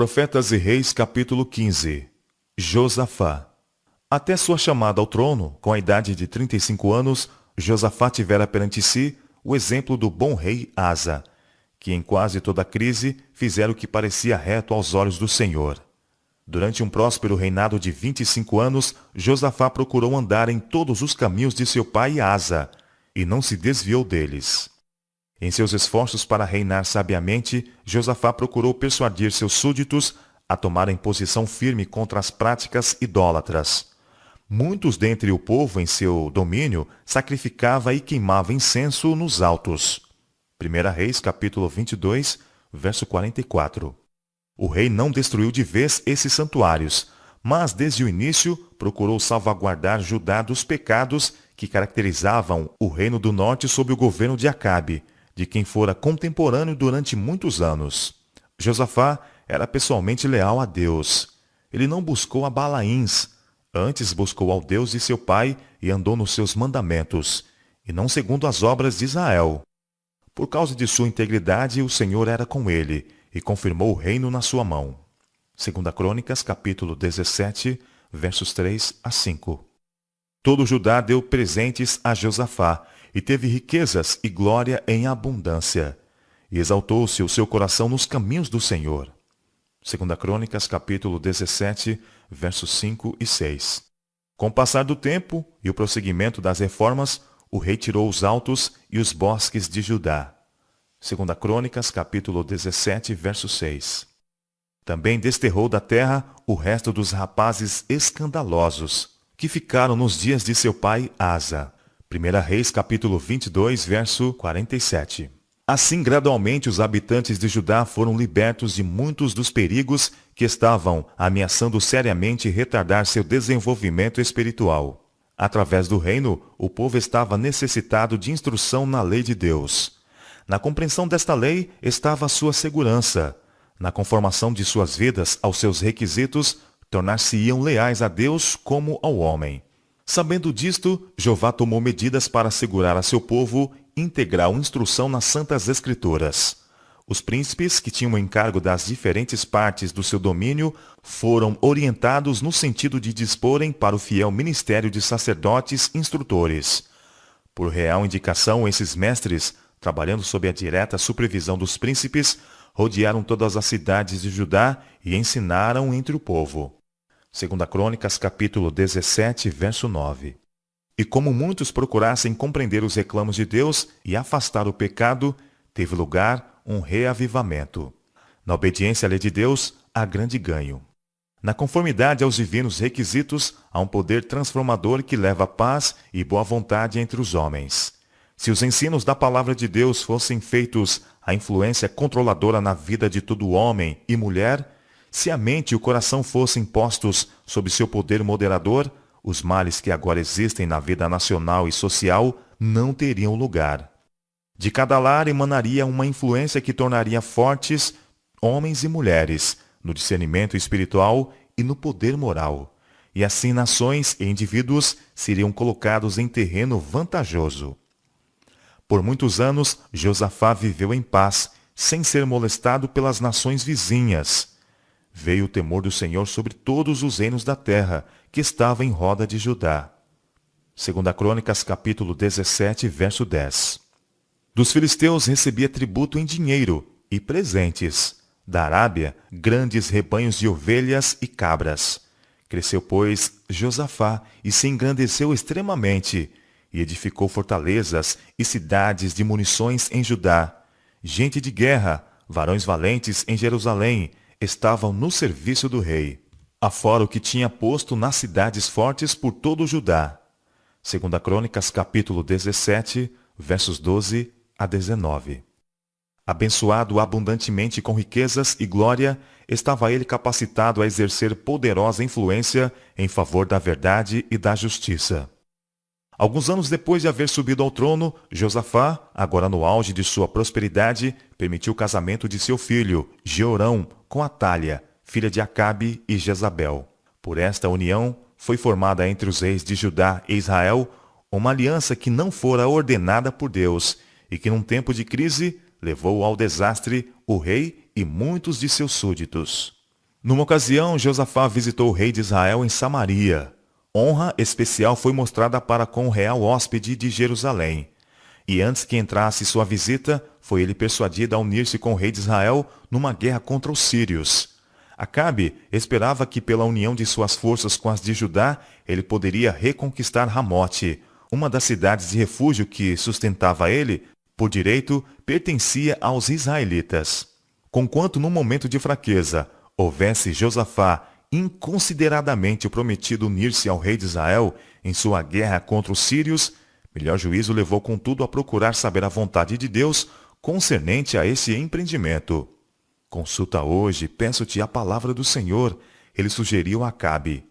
Profetas e Reis, capítulo 15. Josafá. Até sua chamada ao trono, com a idade de 35 anos, Josafá tivera perante si o exemplo do bom rei Asa, que em quase toda a crise fizera o que parecia reto aos olhos do Senhor. Durante um próspero reinado de 25 anos, Josafá procurou andar em todos os caminhos de seu pai Asa, e não se desviou deles. Em seus esforços para reinar sabiamente, Josafá procurou persuadir seus súditos a tomarem posição firme contra as práticas idólatras. Muitos dentre o povo em seu domínio sacrificava e queimava incenso nos altos. 1 Reis, capítulo 22, verso 44. O rei não destruiu de vez esses santuários, mas desde o início procurou salvaguardar Judá dos pecados que caracterizavam o reino do norte sob o governo de Acabe, de quem fora contemporâneo durante muitos anos. Josafá era pessoalmente leal a Deus. Ele não buscou a Balaíns, antes buscou ao Deus de seu pai e andou nos seus mandamentos, e não segundo as obras de Israel. Por causa de sua integridade, o Senhor era com ele, e confirmou o reino na sua mão. 2 Crônicas, capítulo 17, versos 3 a 5. Todo Judá deu presentes a Josafá, e teve riquezas e glória em abundância. E exaltou-se o seu coração nos caminhos do Senhor. 2 Crônicas, capítulo 17, versos 5 e 6. Com o passar do tempo e o prosseguimento das reformas, o rei tirou os altos e os bosques de Judá. 2 Crônicas, capítulo 17, verso 6. Também desterrou da terra o resto dos rapazes escandalosos, que ficaram nos dias de seu pai Asa. 1 Reis, capítulo 22, verso 47. Assim, gradualmente, os habitantes de Judá foram libertos de muitos dos perigos que estavam ameaçando seriamente retardar seu desenvolvimento espiritual. Através do reino, o povo estava necessitado de instrução na lei de Deus. Na compreensão desta lei estava a sua segurança. Na conformação de suas vidas aos seus requisitos, tornar-se-iam leais a Deus como ao homem. Sabendo disto, Jeová tomou medidas para assegurar a seu povo integral instrução nas Santas Escrituras. Os príncipes, que tinham o encargo das diferentes partes do seu domínio, foram orientados no sentido de disporem para o fiel ministério de sacerdotes instrutores. Por real indicação, esses mestres, trabalhando sob a direta supervisão dos príncipes, rodearam todas as cidades de Judá e ensinaram entre o povo. 2 Crônicas, capítulo 17, verso 9. E como muitos procurassem compreender os reclamos de Deus e afastar o pecado, teve lugar um reavivamento. Na obediência à lei de Deus, há grande ganho. Na conformidade aos divinos requisitos, há um poder transformador que leva paz e boa vontade entre os homens. Se os ensinos da palavra de Deus fossem feitos a influência controladora na vida de todo homem e mulher, se a mente e o coração fossem postos sob seu poder moderador, os males que agora existem na vida nacional e social não teriam lugar. De cada lar emanaria uma influência que tornaria fortes homens e mulheres no discernimento espiritual e no poder moral. E assim nações e indivíduos seriam colocados em terreno vantajoso. Por muitos anos, Josafá viveu em paz, sem ser molestado pelas nações vizinhas. Veio o temor do Senhor sobre todos os reinos da terra, que estava em roda de Judá. 2 Crônicas, capítulo 17, verso 10. Dos filisteus recebia tributo em dinheiro e presentes. Da Arábia, grandes rebanhos de ovelhas e cabras. Cresceu, pois, Josafá e se engrandeceu extremamente, e edificou fortalezas e cidades de munições em Judá. Gente de guerra, varões valentes em Jerusalém, estavam no serviço do rei, afora o que tinha posto nas cidades fortes por todo o Judá. 2 Crônicas, capítulo 17, versos 12 a 19. Abençoado abundantemente com riquezas e glória, estava ele capacitado a exercer poderosa influência em favor da verdade e da justiça. Alguns anos depois de haver subido ao trono, Josafá, agora no auge de sua prosperidade, permitiu o casamento de seu filho, Jeorão, com Atália, filha de Acabe e Jezabel. Por esta união, foi formada entre os reis de Judá e Israel uma aliança que não fora ordenada por Deus e que, num tempo de crise, levou ao desastre o rei e muitos de seus súditos. Numa ocasião, Josafá visitou o rei de Israel em Samaria. Honra especial foi mostrada para com o real hóspede de Jerusalém. E antes que entrasse sua visita, foi ele persuadido a unir-se com o rei de Israel numa guerra contra os sírios. Acabe esperava que pela união de suas forças com as de Judá, ele poderia reconquistar Ramote, uma das cidades de refúgio que sustentava ele, por direito, pertencia aos israelitas. Conquanto num momento de fraqueza, houvesse Josafá inconsideradamente prometido unir-se ao rei de Israel em sua guerra contra os sírios, melhor juízo levou contudo a procurar saber a vontade de Deus concernente a esse empreendimento. Consulta hoje, peço-te a palavra do Senhor, ele sugeriu a Acabe.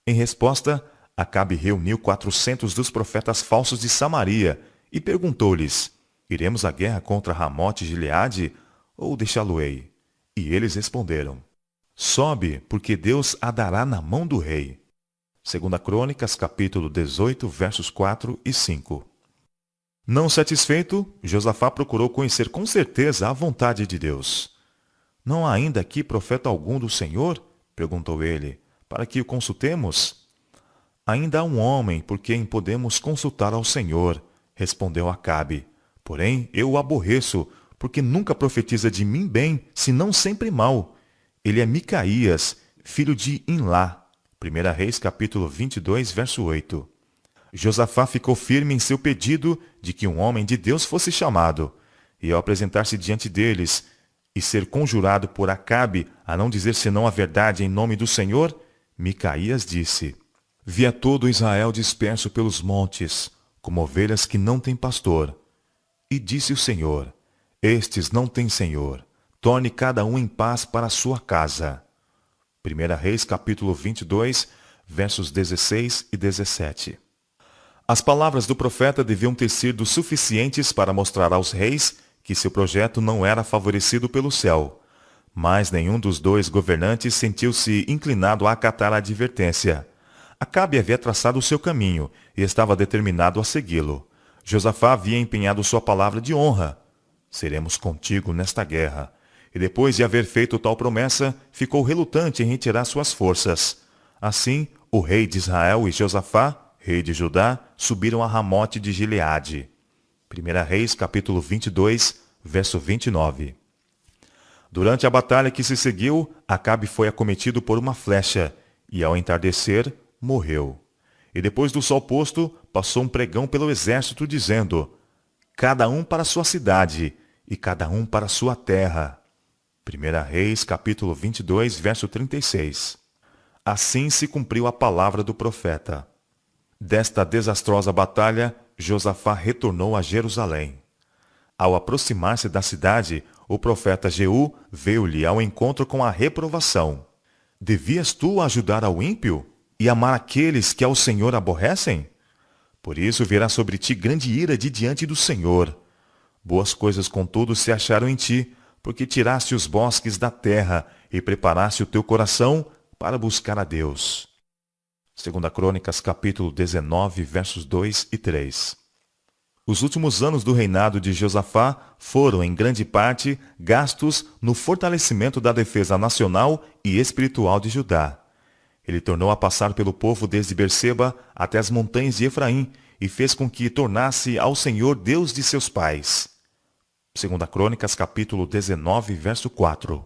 Em resposta, Acabe reuniu 400 dos profetas falsos de Samaria e perguntou-lhes: iremos à guerra contra Ramote de Gileade ou deixá-lo-ei? E eles responderam: sobe, porque Deus a dará na mão do rei. 2 Crônicas, capítulo 18, versos 4 e 5. Não satisfeito, Josafá procurou conhecer com certeza a vontade de Deus. Não há ainda aqui profeta algum do Senhor? Perguntou ele, para que o consultemos? Ainda há um homem por quem podemos consultar ao Senhor, respondeu Acabe. Porém, eu o aborreço, porque nunca profetiza de mim bem, senão sempre mal. Ele é Micaías, filho de Imlá. 1 Reis, capítulo 22, verso 8. Josafá ficou firme em seu pedido de que um homem de Deus fosse chamado, e ao apresentar-se diante deles e ser conjurado por Acabe a não dizer senão a verdade em nome do Senhor, Micaías disse: via todo Israel disperso pelos montes, como ovelhas que não têm pastor. E disse o Senhor: estes não têm senhor, torne cada um em paz para a sua casa. 1 Reis, capítulo 22, versos 16 e 17. As palavras do profeta deviam ter sido suficientes para mostrar aos reis que seu projeto não era favorecido pelo céu. Mas nenhum dos dois governantes sentiu-se inclinado a acatar a advertência. Acabe havia traçado o seu caminho e estava determinado a segui-lo. Josafá havia empenhado sua palavra de honra. Seremos contigo nesta guerra. E depois de haver feito tal promessa, ficou relutante em retirar suas forças. Assim, o rei de Israel e Josafá, rei de Judá, subiram a Ramote de Gileade. 1 Reis, capítulo 22, verso 29. Durante a batalha que se seguiu, Acabe foi acometido por uma flecha, e ao entardecer, morreu. E depois do sol posto, passou um pregão pelo exército, dizendo: cada um para sua cidade, e cada um para sua terra. 1 Reis, capítulo 22, verso 36. Assim se cumpriu a palavra do profeta. Desta desastrosa batalha, Josafá retornou a Jerusalém. Ao aproximar-se da cidade, o profeta Jeú veio-lhe ao encontro com a reprovação. Devias tu ajudar ao ímpio e amar aqueles que ao Senhor aborrecem? Por isso virá sobre ti grande ira de diante do Senhor. Boas coisas, contudo, se acharam em ti, porque tiraste os bosques da terra e preparaste o teu coração para buscar a Deus. 2 Crônicas, capítulo 19, versos 2 e 3. Os últimos anos do reinado de Josafá foram, em grande parte, gastos no fortalecimento da defesa nacional e espiritual de Judá. Ele tornou a passar pelo povo desde Berseba até as montanhas de Efraim e fez com que tornasse ao Senhor Deus de seus pais. 2 Crônicas, capítulo 19, verso 4.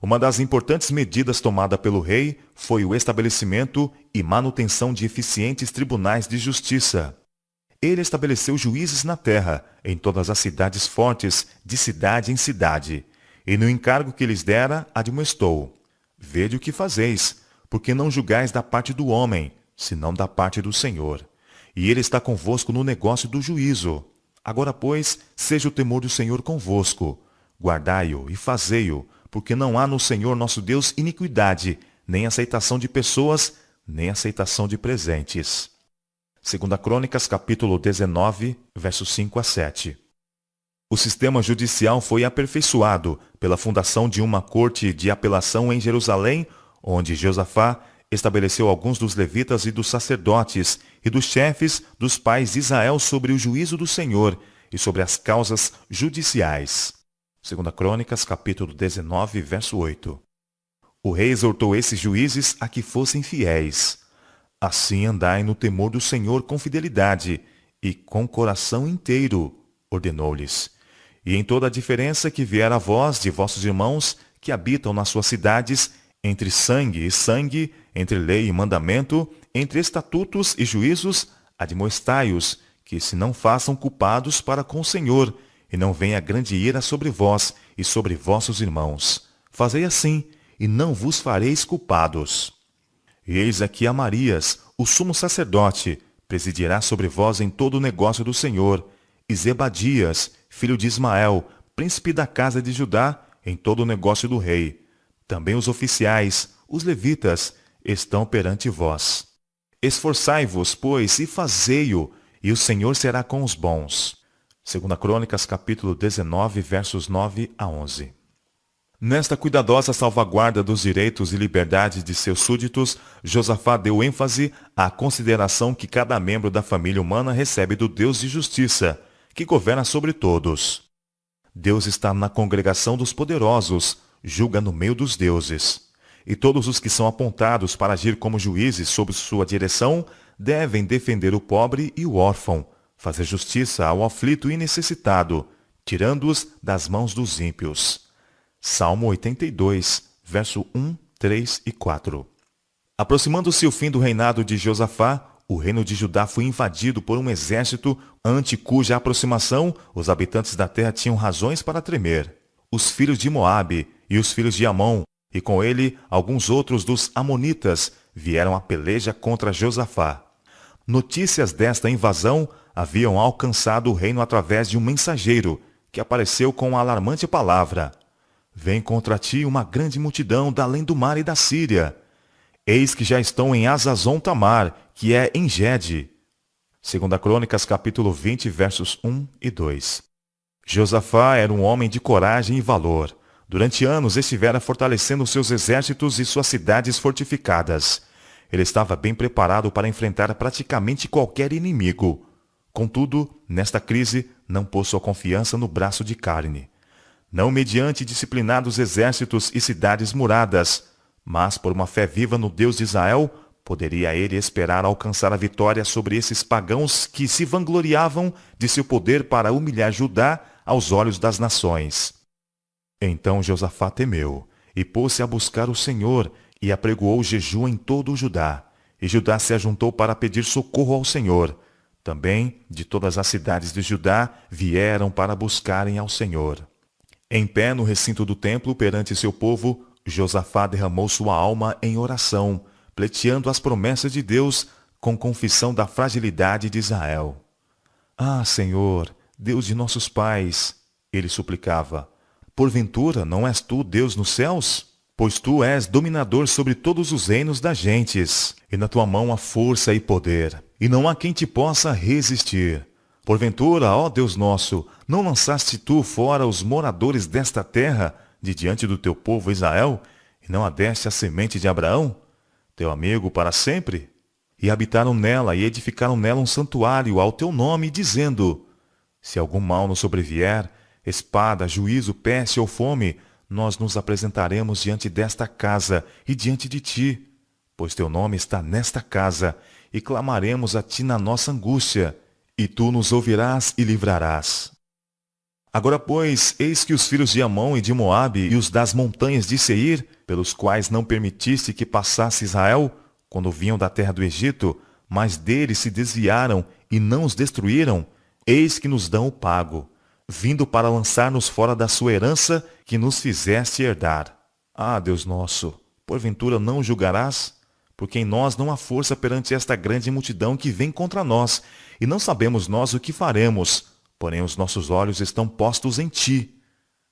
Uma das importantes medidas tomada pelo rei foi o estabelecimento e manutenção de eficientes tribunais de justiça. Ele estabeleceu juízes na terra, em todas as cidades fortes, de cidade em cidade, e no encargo que lhes dera, admoestou: vede o que fazeis, porque não julgais da parte do homem, senão da parte do Senhor. E ele está convosco no negócio do juízo. Agora, pois, seja o temor do Senhor convosco. Guardai-o e fazei-o, porque não há no Senhor nosso Deus iniquidade, nem aceitação de pessoas, nem aceitação de presentes. 2 Crônicas, capítulo 19, versos 5 a 7. O sistema judicial foi aperfeiçoado pela fundação de uma corte de apelação em Jerusalém, onde Josafá estabeleceu alguns dos levitas e dos sacerdotes e dos chefes dos pais de Israel sobre o juízo do Senhor e sobre as causas judiciais. 2 Crônicas, capítulo 19, verso 8. O rei exortou esses juízes a que fossem fiéis. Assim andai no temor do Senhor com fidelidade e com coração inteiro, ordenou-lhes. E em toda a diferença que vier a vós de vossos irmãos que habitam nas suas cidades, entre sangue e sangue, entre lei e mandamento, entre estatutos e juízos, admoestai-os, que se não façam culpados para com o Senhor, e não venha grande ira sobre vós e sobre vossos irmãos. Fazei assim, e não vos fareis culpados. E eis aqui Amarias, o sumo sacerdote, presidirá sobre vós em todo o negócio do Senhor, e Zebadias, filho de Ismael, príncipe da casa de Judá, em todo o negócio do rei. Também os oficiais, os levitas, estão perante vós. Esforçai-vos, pois, e fazei-o, e o Senhor será com os bons. 2 Crônicas, capítulo 19, versos 9 a 11. Nesta cuidadosa salvaguarda dos direitos e liberdades de seus súditos, Josafá deu ênfase à consideração que cada membro da família humana recebe do Deus de justiça, que governa sobre todos. Deus está na congregação dos poderosos, julga no meio dos deuses. E todos os que são apontados para agir como juízes sob sua direção devem defender o pobre e o órfão, fazer justiça ao aflito e necessitado, tirando-os das mãos dos ímpios. Salmo 82, verso 1, 3 e 4. Aproximando-se o fim do reinado de Josafá, o reino de Judá foi invadido por um exército ante cuja aproximação os habitantes da terra tinham razões para tremer. Os filhos de Moabe e os filhos de Amon, e com ele alguns outros dos amonitas, vieram à peleja contra Josafá. Notícias desta invasão haviam alcançado o reino através de um mensageiro, que apareceu com uma alarmante palavra: Vem contra ti uma grande multidão da além do mar e da Síria. Eis que já estão em Azazon Tamar, que é em Gede. 2 Crônicas, capítulo 20, versos 1 e 2. Josafá era um homem de coragem e valor. Durante anos estivera fortalecendo seus exércitos e suas cidades fortificadas. Ele estava bem preparado para enfrentar praticamente qualquer inimigo. Contudo, nesta crise, não pôs sua confiança no braço de carne. Não mediante disciplinados exércitos e cidades muradas, mas por uma fé viva no Deus de Israel, poderia ele esperar alcançar a vitória sobre esses pagãos que se vangloriavam de seu poder para humilhar Judá aos olhos das nações. Então Josafá temeu, e pôs-se a buscar o Senhor, e apregoou jejum em todo o Judá. E Judá se ajuntou para pedir socorro ao Senhor. Também, de todas as cidades de Judá, vieram para buscarem ao Senhor. Em pé no recinto do templo, perante seu povo, Josafá derramou sua alma em oração, pleiteando as promessas de Deus com confissão da fragilidade de Israel. Ah, Senhor, Deus de nossos pais, ele suplicava, porventura não és tu Deus nos céus? Pois tu és dominador sobre todos os reinos das gentes, e na tua mão há força e poder, e não há quem te possa resistir. Porventura, ó Deus nosso, não lançaste tu fora os moradores desta terra, de diante do teu povo Israel, e não a deste a semente de Abraão, teu amigo para sempre? E habitaram nela e edificaram nela um santuário ao teu nome, dizendo, se algum mal nos sobrevier, espada, juízo, peste ou fome, nós nos apresentaremos diante desta casa e diante de ti, pois teu nome está nesta casa, e clamaremos a ti na nossa angústia, e tu nos ouvirás e livrarás. Agora, pois, eis que os filhos de Amon e de Moabe e os das montanhas de Seir, pelos quais não permitiste que passasse Israel, quando vinham da terra do Egito, mas deles se desviaram e não os destruíram, eis que nos dão o pago, vindo para lançar-nos fora da sua herança que nos fizeste herdar. Ah, Deus nosso, porventura não o julgarás? Porque em nós não há força perante esta grande multidão que vem contra nós, e não sabemos nós o que faremos, porém os nossos olhos estão postos em ti.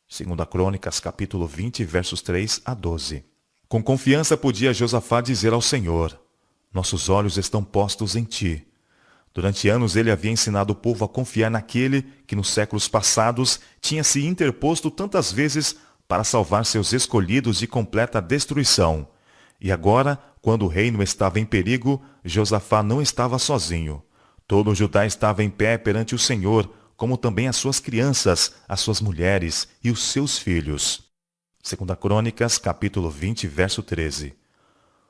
2 Crônicas, capítulo 20, versos 3 a 12. Com confiança podia Josafá dizer ao Senhor, nossos olhos estão postos em ti. Durante anos ele havia ensinado o povo a confiar naquele que nos séculos passados tinha se interposto tantas vezes para salvar seus escolhidos de completa destruição. E agora, quando o reino estava em perigo, Josafá não estava sozinho. Todo o Judá estava em pé perante o Senhor, como também as suas crianças, as suas mulheres e os seus filhos. Segunda Crônicas, capítulo 20, verso 13.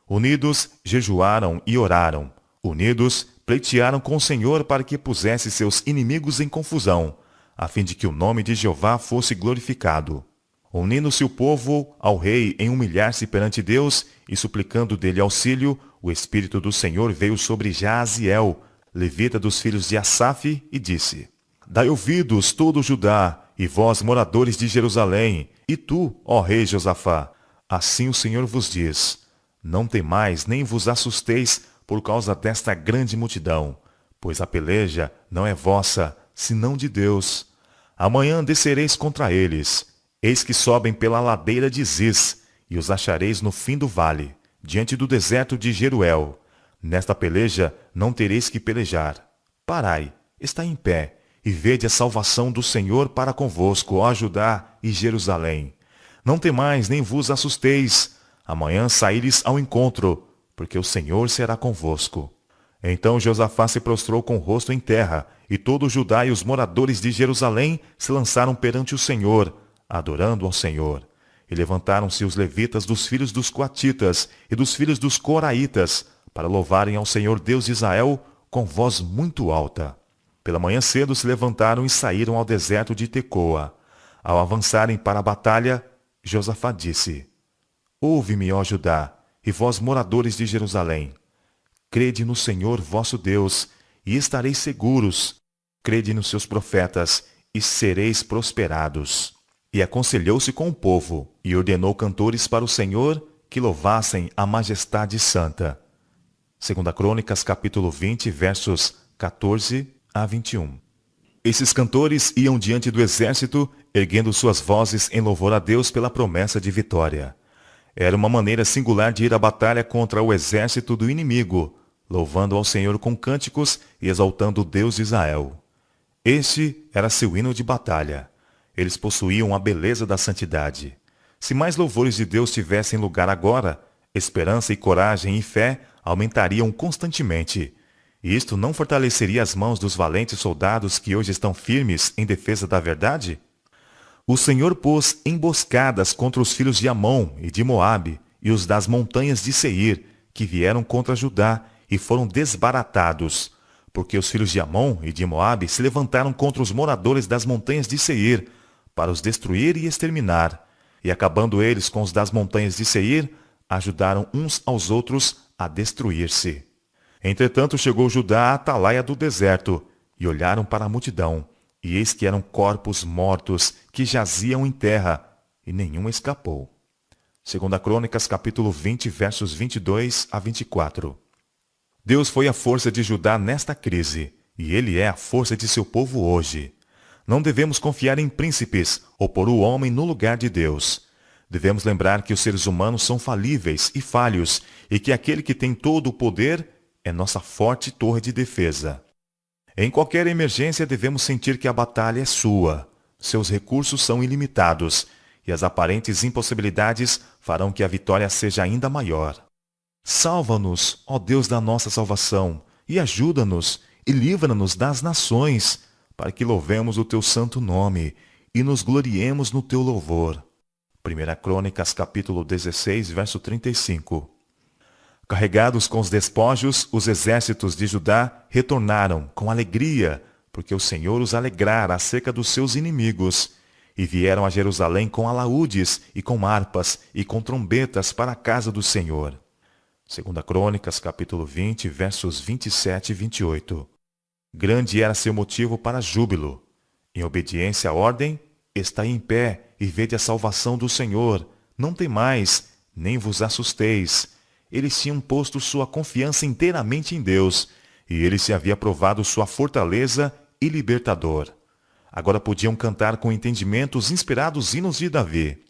Unidos, jejuaram e oraram. Unidos, pleitearam com o Senhor para que pusesse seus inimigos em confusão, a fim de que o nome de Jeová fosse glorificado. Unindo-se o povo ao rei em humilhar-se perante Deus e suplicando dele auxílio, o Espírito do Senhor veio sobre Jaaziel, levita dos filhos de Asaf, e disse: Dai ouvidos, todo Judá, e vós, moradores de Jerusalém, e tu, ó rei Josafá. Assim o Senhor vos diz: Não temais nem vos assusteis por causa desta grande multidão, pois a peleja não é vossa, senão de Deus. Amanhã descereis contra eles. Eis que sobem pela ladeira de Ziz, e os achareis no fim do vale, diante do deserto de Jeruel. Nesta peleja não tereis que pelejar. Parai, está em pé, e vede a salvação do Senhor para convosco, ó Judá e Jerusalém. Não temais nem vos assusteis. Amanhã saíres ao encontro, porque o Senhor será convosco. Então Josafá se prostrou com o rosto em terra, e todo Judá e os moradores de Jerusalém se lançaram perante o Senhor, adorando ao Senhor. E levantaram-se os levitas dos filhos dos coatitas e dos filhos dos coraitas, para louvarem ao Senhor Deus de Israel com voz muito alta. Pela manhã cedo se levantaram e saíram ao deserto de Tecoa. Ao avançarem para a batalha, Josafá disse: Ouve-me, ó Judá, e vós moradores de Jerusalém. Crede no Senhor vosso Deus, e estareis seguros. Crede nos seus profetas, e sereis prosperados. E aconselhou-se com o povo, e ordenou cantores para o Senhor, que louvassem a majestade santa. Segunda Crônicas, capítulo 20, versos 14 a 21. Esses cantores iam diante do exército, erguendo suas vozes em louvor a Deus pela promessa de vitória. Era uma maneira singular de ir à batalha contra o exército do inimigo, louvando ao Senhor com cânticos e exaltando o Deus de Israel. Este era seu hino de batalha. Eles possuíam a beleza da santidade. Se mais louvores de Deus tivessem lugar agora, esperança e coragem e fé aumentariam constantemente. E isto não fortaleceria as mãos dos valentes soldados que hoje estão firmes em defesa da verdade? O Senhor pôs emboscadas contra os filhos de Amon e de Moabe e os das montanhas de Seir, que vieram contra Judá e foram desbaratados, porque os filhos de Amon e de Moabe se levantaram contra os moradores das montanhas de Seir, para os destruir e exterminar. E acabando eles com os das montanhas de Seir, ajudaram uns aos outros a destruir-se. Entretanto chegou Judá à atalaia do deserto, e olharam para a multidão, e eis que eram corpos mortos que jaziam em terra, e nenhum escapou. Segunda Crônicas, capítulo 20, versos 22 a 24. Deus foi a força de Judá nesta crise, e ele é a força de seu povo hoje. Não devemos confiar em príncipes ou pôr o homem no lugar de Deus. Devemos lembrar que os seres humanos são falíveis e falhos, e que aquele que tem todo o poder é nossa forte torre de defesa. Em qualquer emergência devemos sentir que a batalha é sua. Seus recursos são ilimitados, e as aparentes impossibilidades farão que a vitória seja ainda maior. Salva-nos, ó Deus da nossa salvação, e ajuda-nos, e livra-nos das nações, para que louvemos o teu santo nome, e nos gloriemos no teu louvor. 1 Crônicas, capítulo 16, verso 35. Carregados com os despojos, os exércitos de Judá retornaram com alegria, porque o Senhor os alegrara acerca dos seus inimigos, e vieram a Jerusalém com alaúdes e com harpas e com trombetas para a casa do Senhor. 2 Crônicas, capítulo 20, versos 27 e 28. Grande era seu motivo para júbilo. Em obediência à ordem, estai em pé e vede a salvação do Senhor. Não temais, nem vos assusteis. Eles tinham posto sua confiança inteiramente em Deus, e ele se havia provado sua fortaleza e libertador. Agora podiam cantar com entendimento os inspirados hinos de Davi.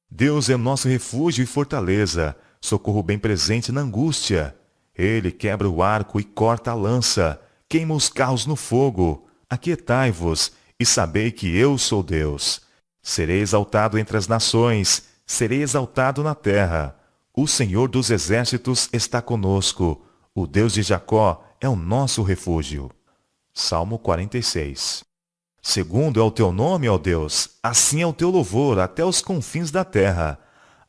Deus é nosso refúgio e fortaleza, socorro bem presente na angústia. Ele quebra o arco e corta a lança, queima os carros no fogo. Aquietai-vos e sabei que eu sou Deus. Serei exaltado entre as nações, serei exaltado na terra. O Senhor dos exércitos está conosco. O Deus de Jacó é o nosso refúgio. Salmo 46. Segundo é o teu nome, ó Deus, assim é o teu louvor até os confins da terra.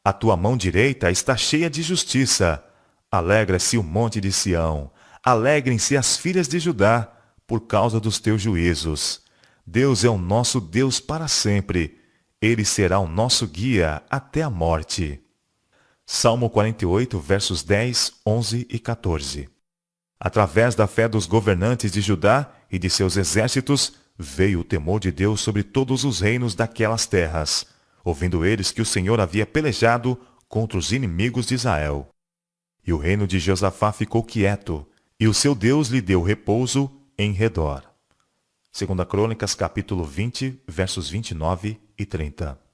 A tua mão direita está cheia de justiça. Alegra-se o monte de Sião. Alegrem-se as filhas de Judá, por causa dos teus juízos. Deus é o nosso Deus para sempre. Ele será o nosso guia até a morte. Salmo 48, versos 10, 11 e 14. Através da fé dos governantes de Judá e de seus exércitos, veio o temor de Deus sobre todos os reinos daquelas terras, ouvindo eles que o Senhor havia pelejado contra os inimigos de Israel. E o reino de Josafá ficou quieto, e o seu Deus lhe deu repouso em redor. 2 Crônicas, capítulo 20, versos 29 e 30.